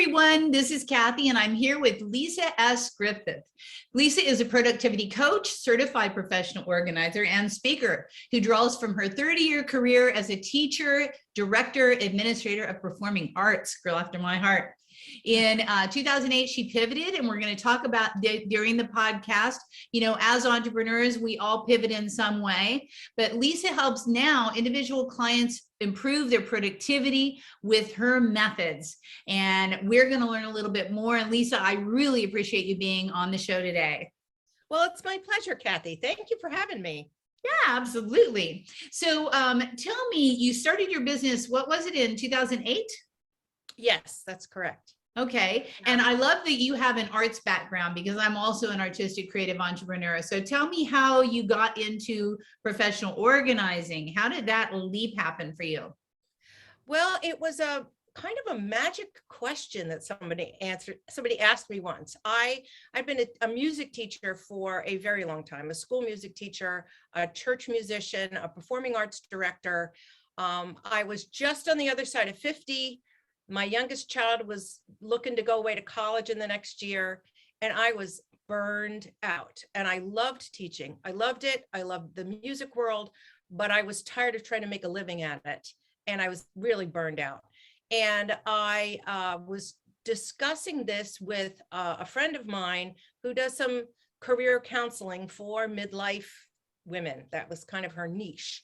everyone. This is Kathi, and I'm here with Lisa S. Griffith. Lisa is a productivity coach, certified professional organizer, and speaker who draws from her 30-year career as a teacher, director, administrator of performing arts, girl after my heart. In 2008, she pivoted, and we're going to talk about during the podcast, as entrepreneurs, we all pivot in some way, but Lisa helps now individual clients improve their productivity with her methods. And we're going to learn a little bit more. And Lisa, I really appreciate you being on the show today. Well, it's my pleasure, Kathi. Thank you for having me. Yeah, absolutely. So tell me, you started your business, what was it, in 2008? Yes, that's correct. Okay. And I love that you have an arts background because I'm also an artistic creative entrepreneur. So tell me how you got into professional organizing. How did that leap happen for you? Well, it was a kind of a magic question that somebody asked me once. I've been a music teacher for a very long time, a school music teacher, a church musician, a performing arts director. I was just on the other side of 50. My youngest child was looking to go away to college in the next year, and I was burned out. And I loved teaching. I loved it. I loved the music world, but I was tired of trying to make a living at it. And I was really burned out. And I was discussing this with a friend of mine who does some career counseling for midlife women. That was kind of her niche.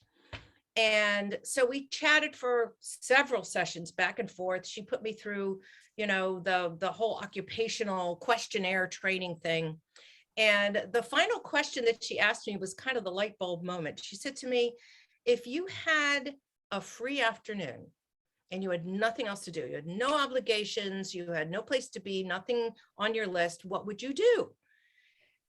And so we chatted for several sessions back and forth. She put me through, the whole occupational questionnaire training thing. And the final question that she asked me was kind of the light bulb moment. She said to me, if you had a free afternoon and you had nothing else to do, you had no obligations, you had no place to be, nothing on your list, what would you do?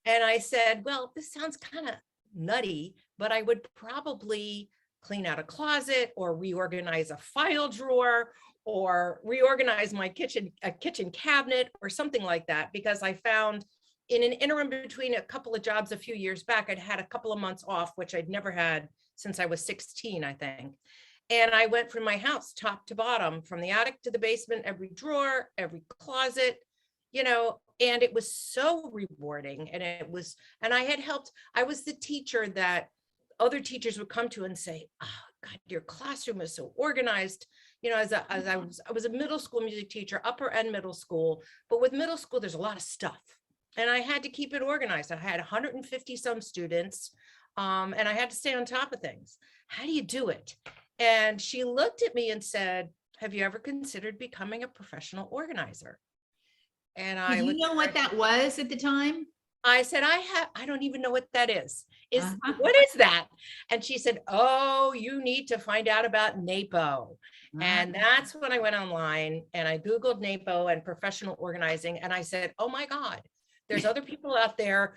And I said, well, this sounds kind of nutty, but I would probably clean out a closet or reorganize a file drawer or reorganize my kitchen cabinet or something like that, because I found in an interim between a couple of jobs a few years back, I'd had a couple of months off, which I'd never had since I was 16, I think. And I went from my house top to bottom, from the attic to the basement, every drawer, every closet, and it was so rewarding. And I was the teacher that other teachers would come to and say, oh God, your classroom is so organized. I was a middle school music teacher, upper and middle school, but with middle school, there's a lot of stuff. And I had to keep it organized. I had 150 some students, and I had to stay on top of things. How do you do it? And she looked at me and said, have you ever considered becoming a professional organizer? And Do you know what that was at the time? I said, I don't even know what that is. What is that? And she said, oh, you need to find out about NAPO. And that's when I went online and I Googled NAPO and professional organizing. And I said, oh my God, there's other people out there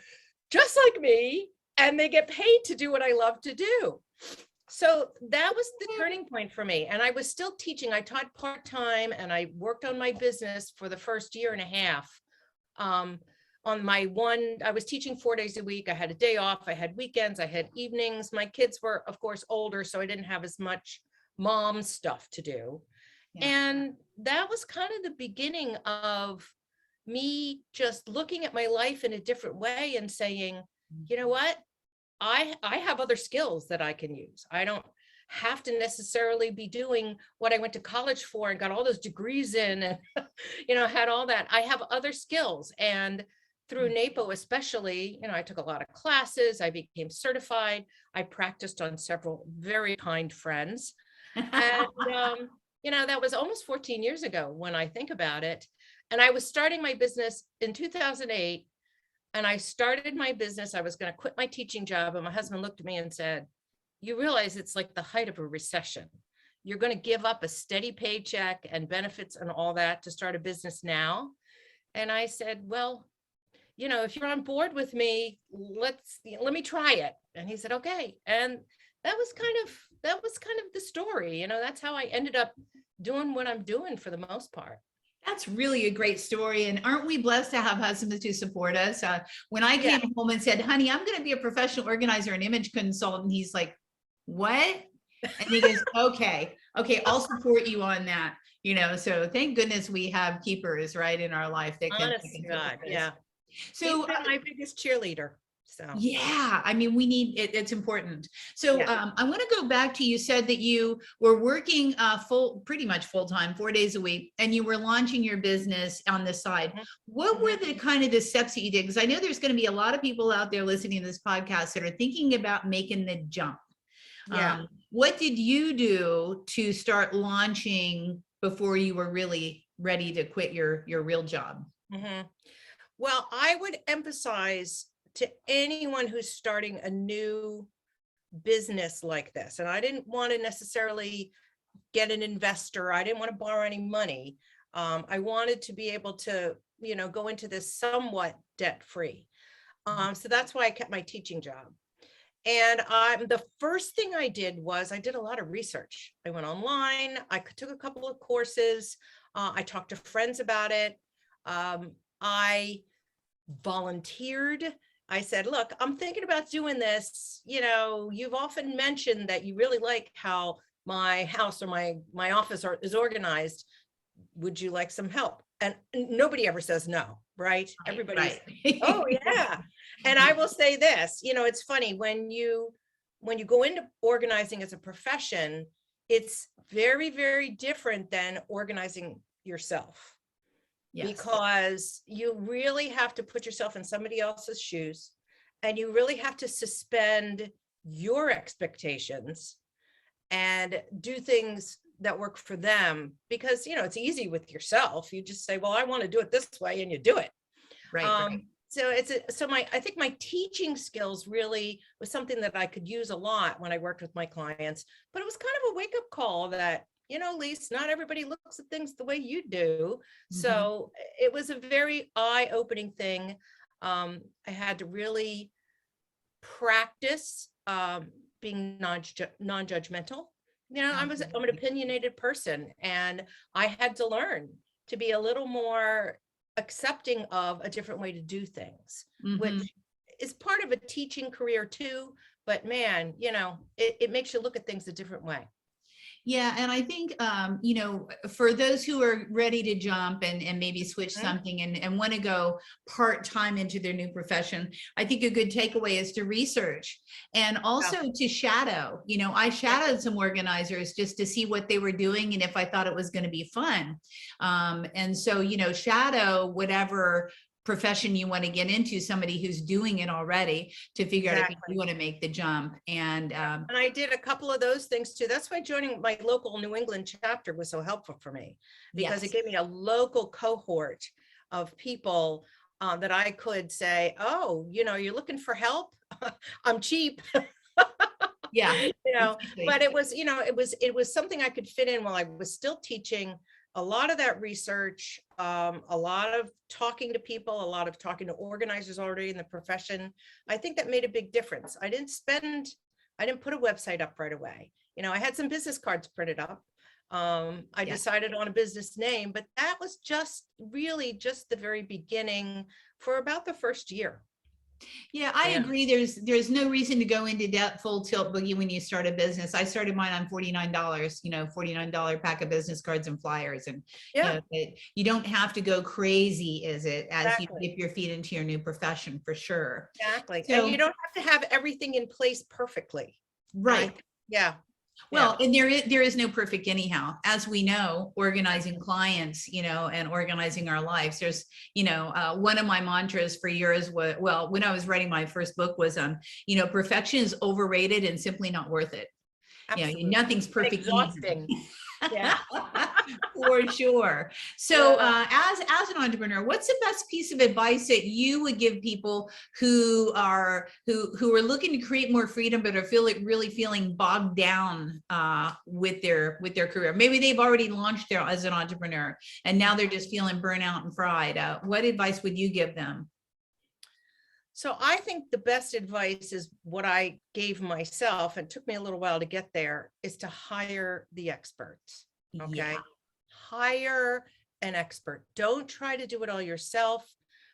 just like me, and they get paid to do what I love to do. So that was the turning point for me. And I was still teaching. I taught part-time and I worked on my business for the first year and a half. I was teaching 4 days a week. I had a day off. I had weekends. I had evenings. My kids were, of course, older, so I didn't have as much mom stuff to do. Yeah. And that was kind of the beginning of me just looking at my life in a different way and saying, you know what? I have other skills that I can use. I don't have to necessarily be doing what I went to college for and got all those degrees in and, had all that. I have other skills. And through NAPO especially, I took a lot of classes. I became certified. I practiced on several very kind friends. And, that was almost 14 years ago when I think about it. And I was starting my business in 2008. And I started my business. I was going to quit my teaching job. And my husband looked at me and said, you realize it's like the height of a recession. You're going to give up a steady paycheck and benefits and all that to start a business now. And I said, well, if you're on board with me, let me try it. And he said, okay. And that was kind of the story. That's how I ended up doing what I'm doing for the most part. That's really a great story. And aren't we blessed to have husbands who support us? When I came home and said, honey, I'm going to be a professional organizer and image consultant, he's like, what? And he goes, okay, I'll support you on that. So thank goodness we have keepers, right, in our life that can Honest to God, support us. yeah. He's So been my biggest cheerleader. So yeah, I mean, we need it. It's important. So yeah. I want to go back to, you said that you were working pretty much full time, 4 days a week, and you were launching your business on the side. Mhm. What were Mhm. the kind of the steps that you did? Because I know there's going to be a lot of people out there listening to this podcast that are thinking about making the jump. Yeah. What did you do to start launching before you were really ready to quit your real job? Mhm. Well, I would emphasize to anyone who's starting a new business like this, and I didn't want to necessarily get an investor. I didn't want to borrow any money. I wanted to be able to, go into this somewhat debt free. So that's why I kept my teaching job. And the first thing I did was I did a lot of research. I went online. I took a couple of courses. I talked to friends about it. I volunteered. I said, look, I'm thinking about doing this. You've often mentioned that you really like how my house or my office is organized. Would you like some help? And nobody ever says no, right? Everybody's, Right. oh yeah. And I will say this, it's funny when you go into organizing as a profession, it's very, very different than organizing yourself. Yes. Because you really have to put yourself in somebody else's shoes, and you really have to suspend your expectations and do things that work for them, because it's easy with yourself. You just say, well, I want to do it this way, and you do it. Right. So I think my teaching skills really was something that I could use a lot when I worked with my clients, but it was kind of a wake-up call that, Lisa, not everybody looks at things the way you do. Mhm. So it was a very eye-opening thing. I had to really practice being non-judgmental. I'm an opinionated person, and I had to learn to be a little more accepting of a different way to do things, Mhm. which is part of a teaching career too. But man, it makes you look at things a different way. Yeah, and I think for those who are ready to jump and maybe switch Mhm. something and want to go part-time into their new profession, I think a good takeaway is to research and also to shadow. I shadowed some organizers just to see what they were doing and if I thought it was going to be fun. And so, shadow whatever profession you want to get into, somebody who's doing it already, to figure out if you want to make the jump. And I did a couple of those things too. That's why joining my local New England chapter was so helpful for me, because yes. it gave me a local cohort of people that I could say, oh, you're looking for help. I'm cheap. Yeah. Exactly. But it was, it was something I could fit in while I was still teaching. A lot of that research, a lot of talking to people, a lot of talking to organizers already in the profession. I think that made a big difference. I didn't put a website up right away. I had some business cards printed up. I decided on a business name, but that was just really just the very beginning for about the first year. Yeah, I agree. There's no reason to go into debt full tilt boogie when you start a business. I started mine on $49, $49 pack of business cards and flyers. And you don't have to go crazy, is it, as you dip your feet into your new profession, for sure. Exactly. So, and you don't have to have everything in place perfectly. Right. Yeah. Well, and there is no perfect anyhow, as we know, organizing clients, and organizing our lives. There's, one of my mantras for years was, well, when I was writing my first book was, perfection is overrated and simply not worth it. Absolutely. Nothing's perfect. Exhausting. Yeah. For sure. So as an entrepreneur, what's the best piece of advice that you would give people who are looking to create more freedom but are really feeling bogged down with their career? Maybe they've already launched there as an entrepreneur and now they're just feeling burnout and fried. What advice would you give them? So I think the best advice is what I gave myself, and it took me a little while to get there, is to hire the experts. Okay. Yeah. Hire an expert. Don't try to do it all yourself.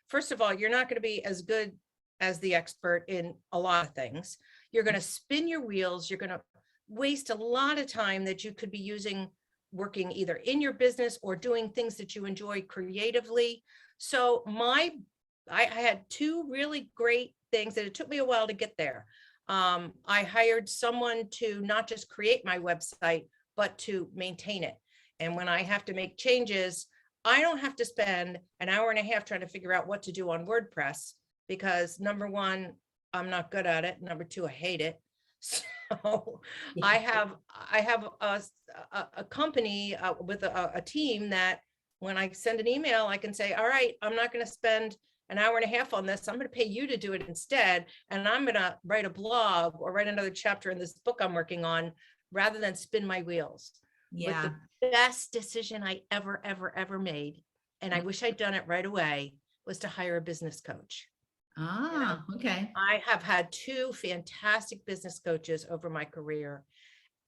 First of all, you're not going to be as good as the expert in a lot of things. You're going to spin your wheels. You're going to waste a lot of time that you could be using working either in your business or doing things that you enjoy creatively. So I had two really great things, and it took me a while to get there. I hired someone to not just create my website, but to maintain it. And when I have to make changes, I don't have to spend an hour and a half trying to figure out what to do on WordPress, because number one, I'm not good at it. Number two, I hate it. So I have a company with a team that when I send an email, I can say, all right, I'm not going to spend an hour and a half on this. I'm going to pay you to do it instead. And I'm going to write a blog or write another chapter in this book I'm working on rather than spin my wheels. Yeah. But the best decision I ever made, and I wish I'd done it right away, was to hire a business coach. Ah, okay. I have had two fantastic business coaches over my career,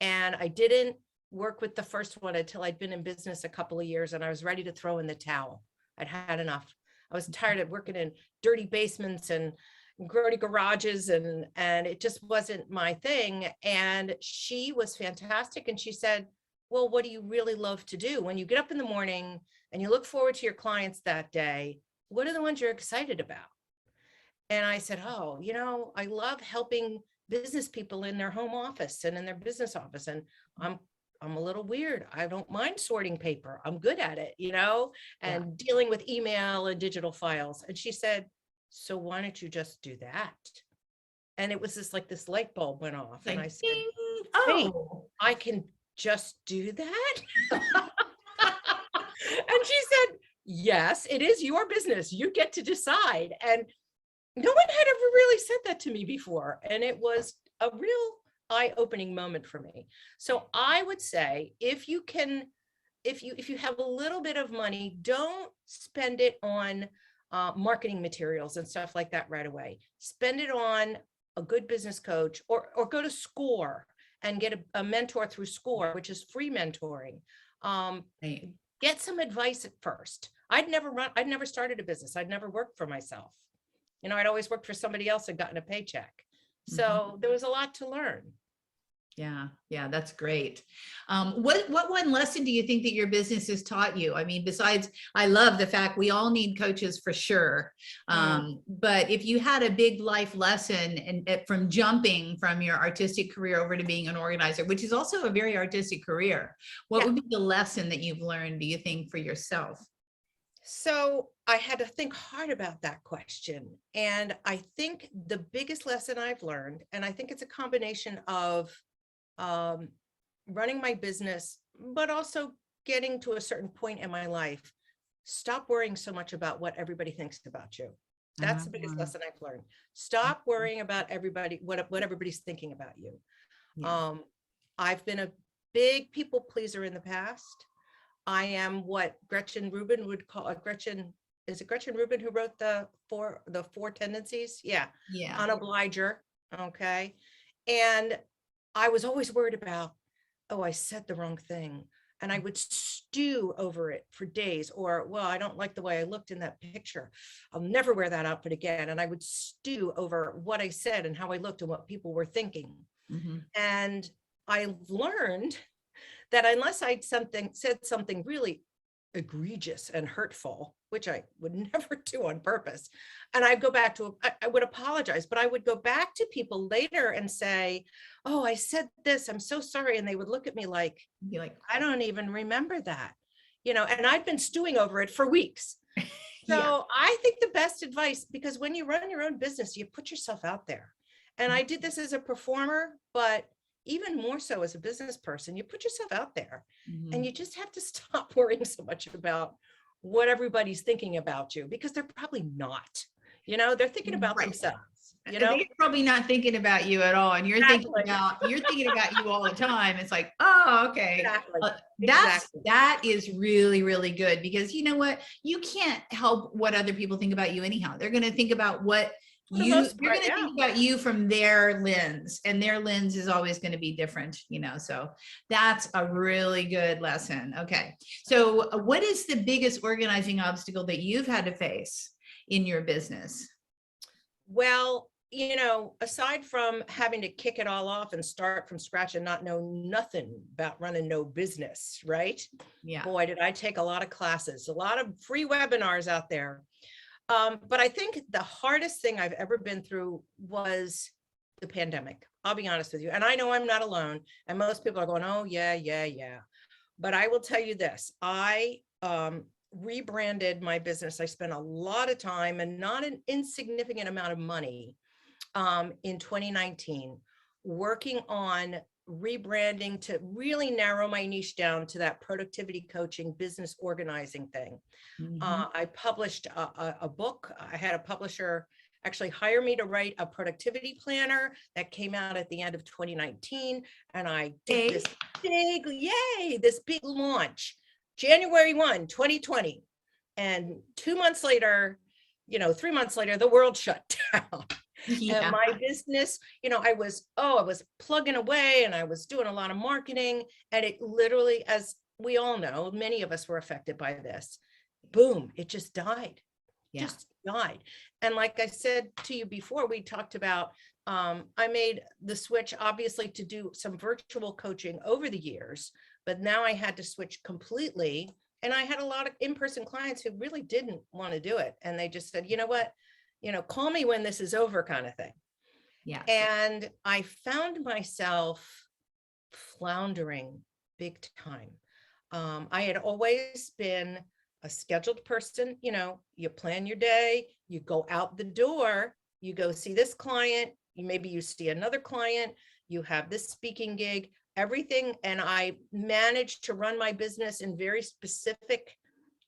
and I didn't work with the first one until I'd been in business a couple of years and I was ready to throw in the towel. I'd had enough. I was tired of working in dirty basements and grody garages, and it just wasn't my thing. And she was fantastic. And she said, well, what do you really love to do when you get up in the morning and you look forward to your clients that day? What are the ones you're excited about? And I said, oh, I love helping business people in their home office and in their business office. And I'm a little weird. I don't mind sorting paper. I'm good at it, and dealing with email and digital files. And she said, so why don't you just do that? And it was this light bulb went off. Like, and I said, ding. wait, Oh, I can just do that? And she said, yes, it is your business. You get to decide. And no one had ever really said that to me before. And it was a real eye-opening moment for me. So I would say, if you have a little bit of money, don't spend it on marketing materials and stuff like that right away. Spend it on a good business coach, or go to SCORE and get a mentor through SCORE, which is free mentoring. right. Get some advice at first. I'd never started a business. I'd never worked for myself. I'd always worked for somebody else and gotten a paycheck. So there was a lot to learn. Yeah, that's great. What one lesson do you think that your business has taught you? I mean, besides, I love the fact we all need coaches for sure. But if you had a big life lesson and from jumping from your artistic career over to being an organizer, which is also a very artistic career, what would be the lesson that you've learned, do you think, for yourself? So I had to think hard about that question. And I think the biggest lesson I've learned, and I think it's a combination of running my business, but also getting to a certain point in my life, stop worrying so much about what everybody thinks about you. That's the biggest lesson I've learned. Stop worrying about what everybody's thinking about you. Yeah. I've been a big people pleaser in the past. I am what Gretchen Rubin would call is it Gretchen Rubin who wrote the four tendencies? Yeah. Yeah. An obliger. Okay. And I was always worried about, I said the wrong thing. And I would stew over it for days, or, well, I don't like the way I looked in that picture. I'll never wear that outfit again. And I would stew over what I said and how I looked and what people were thinking. And I learned that unless I'd said something really egregious and hurtful, which I would never do on purpose, and I'd go back to, I would apologize, but I would go back to people later and say, oh, I said this, I'm so sorry. And they would look at me like, I don't even remember that, and I'd been stewing over it for weeks. So I think the best advice, because when you run your own business, you put yourself out there. And I did this as a performer, but even more so as a business person, you put yourself out there, and you just have to stop worrying so much about what everybody's thinking about you, because they're probably not, they're thinking about themselves. They're probably not thinking about you at all. And you're thinking about you all the time. It's like, oh, okay. Exactly. That is really, really good, because you know what? You can't help what other people think about you anyhow. They're going to think about what you're going to think about you from their lens, and their lens is always going to be different, so that's a really good lesson. Okay. So what is the biggest organizing obstacle that you've had to face in your business? Well, aside from having to kick it all off and start from scratch and not know nothing about running no business, right? Yeah. Boy, did I take a lot of classes, a lot of free webinars out there. But I think the hardest thing I've ever been through was the pandemic. I'll be honest with you. And I know I'm not alone. And most people are going, oh, yeah, yeah, yeah. But I will tell you this, I rebranded my business. I spent a lot of time and not an insignificant amount of money in 2019, working on rebranding to really narrow my niche down to that productivity coaching, business organizing thing. I published a book. I had a publisher actually hire me to write a productivity planner that came out at the end of 2019. And I did this big launch, January 1, 2020. And 2 months later, 3 months later, the world shut down. Yeah. And my business, I was plugging away and I was doing a lot of marketing. And it literally, as we all know, many of us were affected by this. Boom, it just died. Yeah. Just died. And like I said to you before, we talked about, I made the switch, obviously, to do some virtual coaching over the years, but now I had to switch completely. And I had a lot of in-person clients who really didn't want to do it. And they just said, you know what, call me when this is over, kind of thing. Yeah. And I found myself floundering big time. I had always been a scheduled person. You plan your day, you go out the door, you go see this client, maybe you see another client, you have this speaking gig, everything. And I managed to run my business in very specific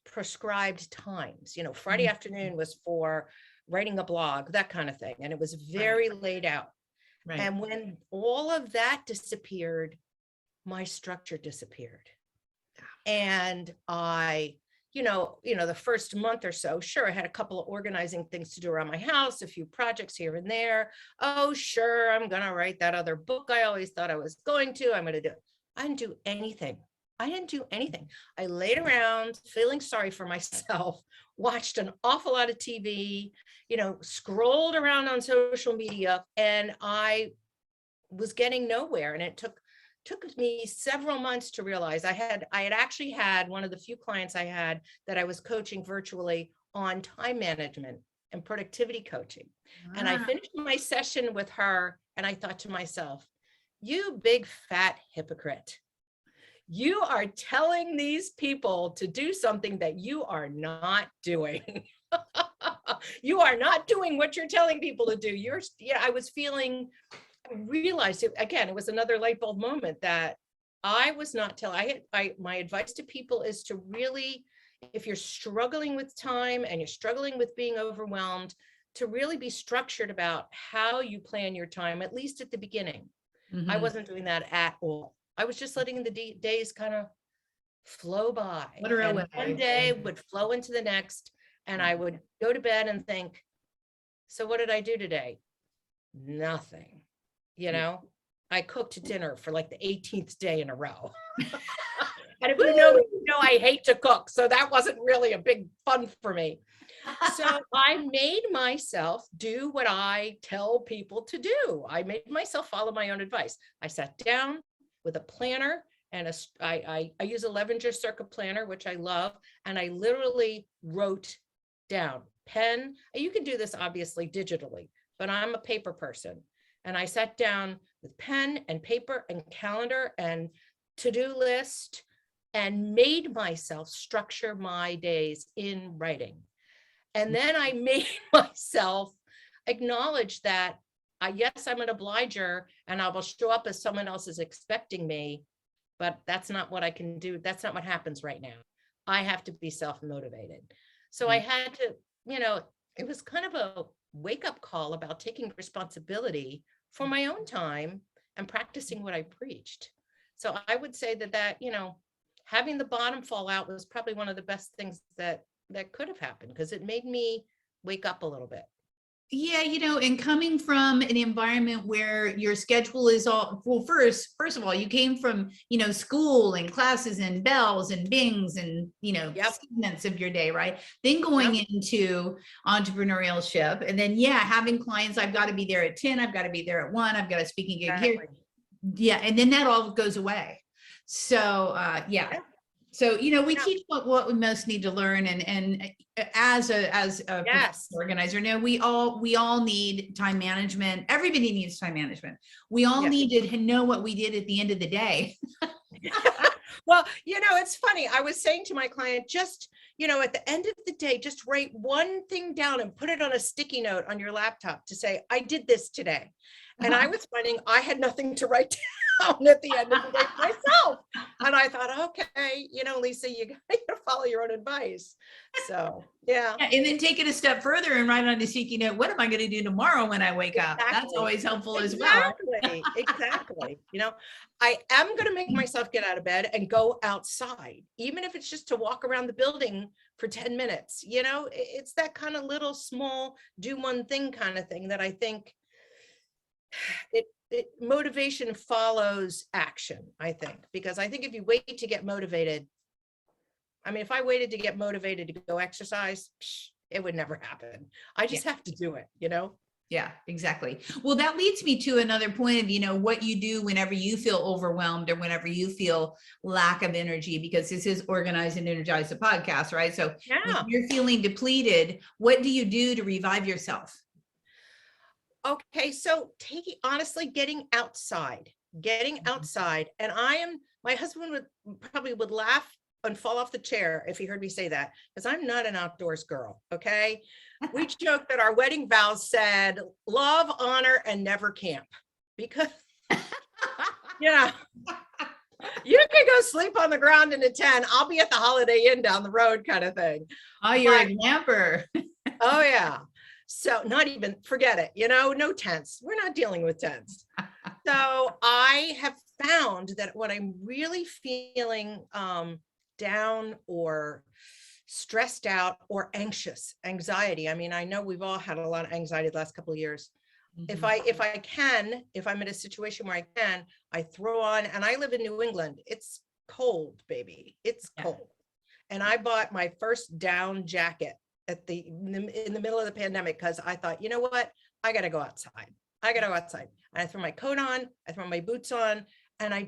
prescribed times. Friday afternoon was for writing a blog, that kind of thing. And it was very laid out. Right. And when all of that disappeared, my structure disappeared. And I, the first month or so, sure, I had a couple of organizing things to do around my house, a few projects here and there. Oh, sure, I'm going to write that other book I always thought I was going to. I'm going to do it. I didn't do anything. I laid around feeling sorry for myself, watched an awful lot of TV, scrolled around on social media, and I was getting nowhere. And it took me several months to realize I had actually had one of the few clients I had that I was coaching virtually on time management and productivity coaching. And I finished my session with her and I thought to myself, you big fat hypocrite. You are telling these people to do something that you are not doing. You are not doing what you're telling people to do. I was feeling, I realized it again, it was another light bulb moment that I was not telling. My advice to people is to really, if you're struggling with time and you're struggling with being overwhelmed, to really be structured about how you plan your time, at least at the beginning. I wasn't doing that at all. I was just letting the days kind of flow by. And one day would flow into the next, and I would go to bed and think, so what did I do today? Nothing. I cooked dinner for like the 18th day in a row. And if you know, I hate to cook. So that wasn't really a big fun for me. So I made myself do what I tell people to do. I made myself follow my own advice. I sat down with a planner and I use a Levenger Circuit planner, which I love. And I literally wrote down pen. You can do this obviously digitally, but I'm a paper person. And I sat down with pen and paper and calendar and to-do list and made myself structure my days in writing. And then I made myself acknowledge that, yes, I'm an obliger and I will show up as someone else is expecting me, but that's not what I can do. That's not what happens right now. I have to be self-motivated. So I had to, it was kind of a wake-up call about taking responsibility for my own time and practicing what I preached. So I would say that, having the bottom fall out was probably one of the best things that could have happened, because it made me wake up a little bit. Yeah, and coming from an environment where your schedule is all, well, first of all, you came from, school and classes and bells and bings and, Yep, segments of your day, right? Then going yep, into entrepreneurship and then, yeah, having clients, I've got to be there at 10, I've got to be there at 1, I've got a speaking gig here. exactly. Yeah. And then that all goes away. So, yeah. Yeah, So, we yeah, teach what we most need to learn, and as a professional yes. organizer, no, we all need time management. Everybody needs time management. We all Yes. need to know what we did at the end of the day. Well, it's funny. I was saying to my client, just, at the end of the day, just write one thing down and put it on a sticky note on your laptop to say, I did this today. And I was finding I had nothing to write down at the end of the day myself. And I thought, okay, Lisa, you gotta follow your own advice. So, yeah. Yeah, and then take it a step further and write on the sticky note, what am I going to do tomorrow when I wake up? That's Exactly. always helpful as well. Exactly. I am going to make myself get out of bed and go outside, even if it's just to walk around the building for 10 minutes. It's that kind of little small do one thing kind of thing that I think motivation follows action, I think, because I think if you wait to get motivated, I mean, if I waited to get motivated to go exercise, it would never happen. I just have to do it. Yeah, exactly. Well, that leads me to another point of, what you do whenever you feel overwhelmed or whenever you feel lack of energy, because this is Organize and Energize the podcast, right? So when Yeah. you're feeling depleted, what do you do to revive yourself? Okay. So honestly, getting outside, and my husband would laugh and fall off the chair if he heard me say that, because I'm not an outdoors girl. Okay. We joke that our wedding vows said love, honor, and never camp, because yeah, you can go sleep on the ground in a tent. I'll be at the Holiday Inn down the road kind of thing. Oh, you're a camper. Oh yeah. So not even, forget it, no tents. We're not dealing with tents. So I have found that when I'm really feeling down or stressed out or anxiety. I mean, I know we've all had a lot of anxiety the last couple of years. If I'm in a situation where I throw on, and I live in New England, it's cold, baby. It's cold. And I bought my first down jacket in the middle of the pandemic, because I thought, you know what? I got to go outside. And I throw my coat on, I throw my boots on, and I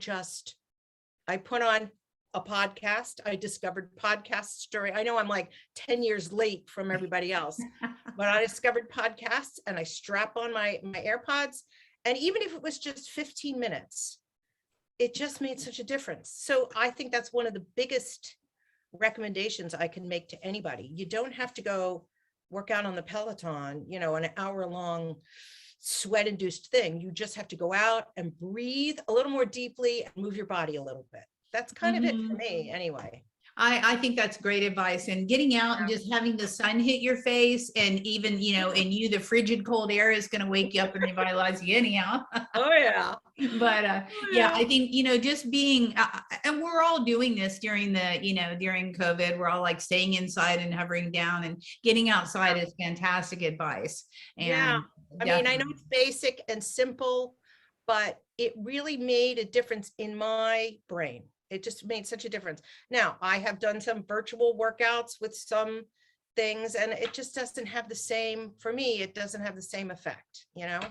put on a podcast. I discovered podcast story. I know I'm like 10 years late from everybody else, but I discovered podcasts and I strap on my AirPods. And even if it was just 15 minutes, it just made such a difference. So I think that's one of the biggest recommendations I can make to anybody. You don't have to go work out on the Peloton, an hour-long sweat-induced thing. You just have to go out and breathe a little more deeply and move your body a little bit. That's kind of it for me anyway. I think that's great advice, and getting out and just having the sun hit your face, and even, and the frigid cold air is going to wake you up and revitalize you anyhow. Oh yeah. But yeah, I think, just being, and we're all doing this during during COVID, we're all like staying inside and hovering down, and getting outside is fantastic advice. And yeah. I mean, I know it's basic and simple, but it really made a difference in my brain. It just made such a difference. Now, I have done some virtual workouts with some things, and it just doesn't have the same, for me, it doesn't have the same effect, Yeah,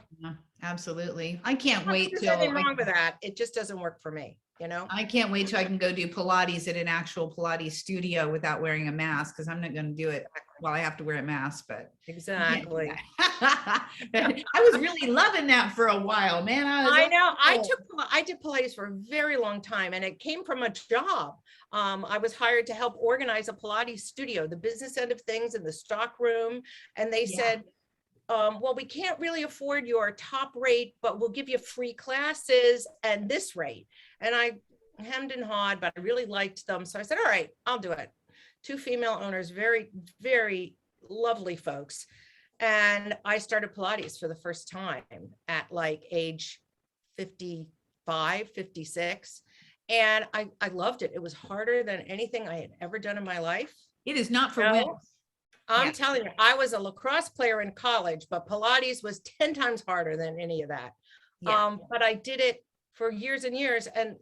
absolutely. I can't wait There's till nothing wrong with that. It just doesn't work for me, I can't wait till I can go do Pilates at an actual Pilates studio without wearing a mask, because I'm not going to do it while I have to wear a mask, but exactly. I was really loving that for a while, man. I know. I did Pilates for a very long time, and it came from a job. I was hired to help organize a Pilates studio, the business end of things in the stock room. And they said, well, we can't really afford your top rate, but we'll give you free classes and this rate. And I hemmed and hawed, but I really liked them. So I said, all right, I'll do it. 2 female owners, very, very lovely folks. And I started Pilates for the first time at like age 55, 56. And I loved it. It was harder than anything I had ever done in my life. It is not for women. I'm Yeah. telling you, I was a lacrosse player in college, but Pilates was 10 times harder than any of that. Yeah. But I did it for years and years. And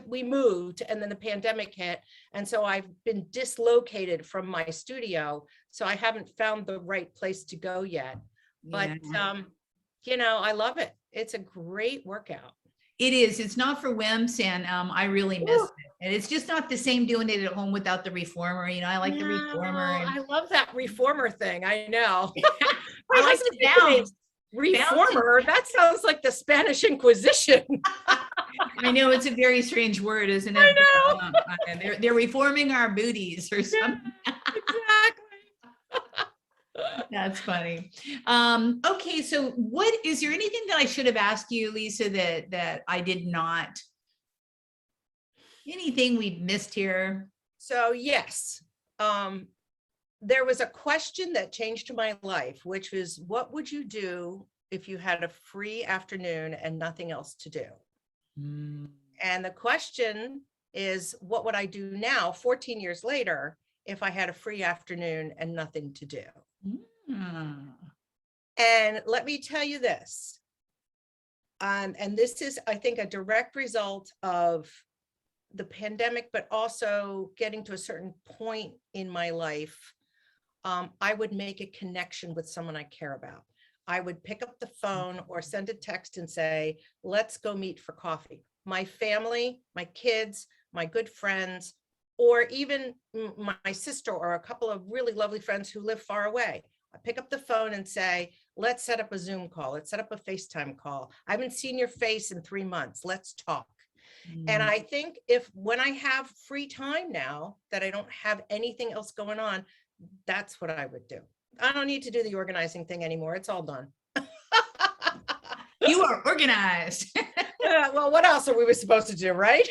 we moved and then the pandemic hit. And so I've been dislocated from my studio. So I haven't found the right place to go yet. But, I love it. It's a great workout. It is. It's not for wimps, and I really miss Ooh. it. And it's just not the same doing it at home without the reformer. I like the reformer. And I love that reformer thing. I know. I like the bounce. Reformer. That sounds like the Spanish Inquisition. I know it's a very strange word, isn't it? I know. They're reforming our booties or something. Exactly. That's funny. Okay, so is there anything that I should have asked you, Lisa, that I did not? Anything we've missed here? So yes, there was a question that changed my life, which was, what would you do if you had a free afternoon and nothing else to do? And the question is, what would I do now, 14 years later, if I had a free afternoon and nothing to do? And let me tell you this, and this is, I think, a direct result of the pandemic, but also getting to a certain point in my life. I would make a connection with someone I care about. I would pick up the phone or send a text and say, let's go meet for coffee. My family, my kids, my good friends, or even my sister or a couple of really lovely friends who live far away. I pick up the phone and say, let's set up a Zoom call. Let's set up a FaceTime call. I haven't seen your face in 3 months. Let's talk. And I think when I have free time now that I don't have anything else going on, that's what I would do. I don't need to do the organizing thing anymore. It's all done. You are organized. Well, what else are we supposed to do, right?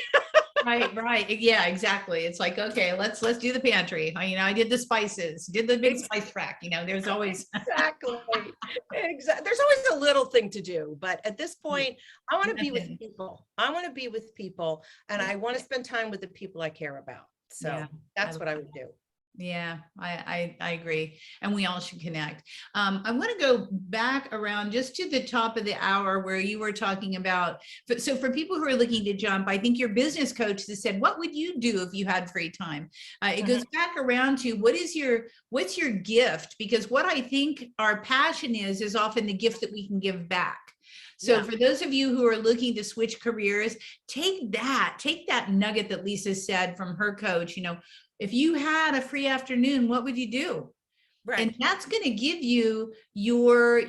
Right. Yeah, exactly. It's like, okay, let's do the pantry. I did the spices, did the big spice rack. There's always exactly. There's always a little thing to do, but at this point, I want to be with people. I want to be with people, and I want to spend time with the people I care about. So that's what I would do. Yeah, I agree. And we all should connect. I want to go back around just to the top of the hour where you were talking about, so for people who are looking to jump, I think your business coach has said, what would you do if you had free time? It goes back around to what's your gift? Because what I think our passion is often the gift that we can give back. So for those of you who are looking to switch careers, take that nugget that Lisa said from her coach, if you had a free afternoon, what would you do? Right. And that's going to give you your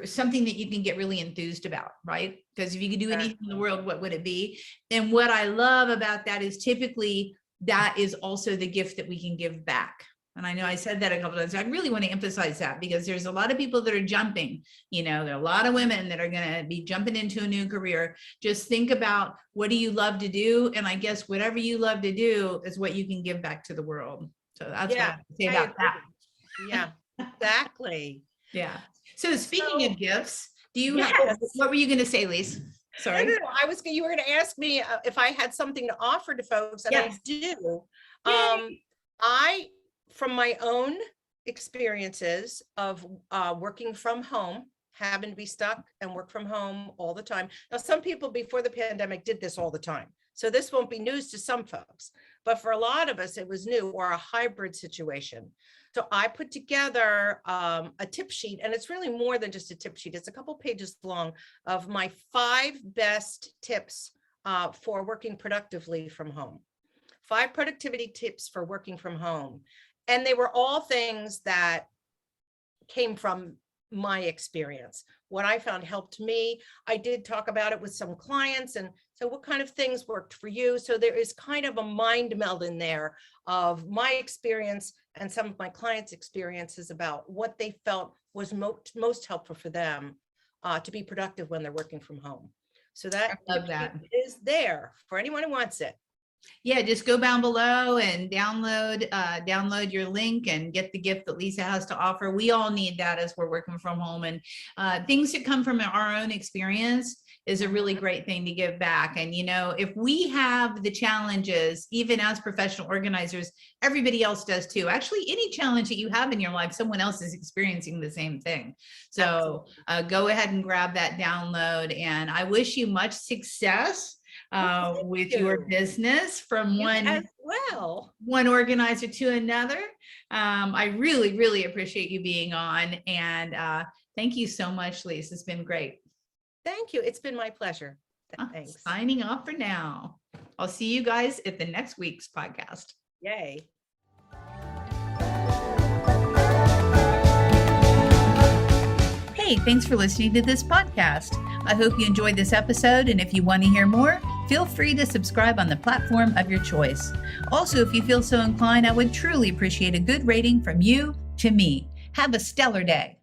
something that you can get really enthused about, right? Because if you could do anything in the world, what would it be? And what I love about that is typically that is also the gift that we can give back. And I know I said that a couple of times. I really want to emphasize that because there's a lot of people that are jumping, there are a lot of women that are going to be jumping into a new career. Just think about, what do you love to do? And I guess whatever you love to do is what you can give back to the world. So that's what I have to say about that. Yeah, exactly. Yeah. So speaking of gifts, do you have, what were you going to say, Lisa? Sorry. No. You were going to ask me if I had something to offer to folks, and I do. From my own experiences of working from home, having to be stuck and work from home all the time. Now, some people before the pandemic did this all the time. So this won't be news to some folks, but for a lot of us, it was new or a hybrid situation. So I put together a tip sheet, and it's really more than just a tip sheet. It's a couple pages long of my 5 best tips for working productively from home. 5 productivity tips for working from home. And they were all things that came from my experience. What I found helped me. I did talk about it with some clients. And so what kind of things worked for you? So there is kind of a mind meld in there of my experience and some of my clients' experiences about what they felt was most helpful for them to be productive when they're working from home. So that is there for anyone who wants it. Yeah, just go down below and download your link and get the gift that Lisa has to offer. We all need that as we're working from home, and things that come from our own experience is a really great thing to give back. And, if we have the challenges, even as professional organizers, everybody else does too. Actually, any challenge that you have in your life, someone else is experiencing the same thing. So go ahead and grab that download. And I wish you much success with your business from one organizer to another. I really, really appreciate you being on. And thank you so much, Lisa. It's been great. Thank you. It's been my pleasure. Thanks. Signing off for now. I'll see you guys at the next week's podcast. Yay. Hey, thanks for listening to this podcast. I hope you enjoyed this episode, and if you want to hear more, feel free to subscribe on the platform of your choice. Also, if you feel so inclined, I would truly appreciate a good rating from you to me. Have a stellar day.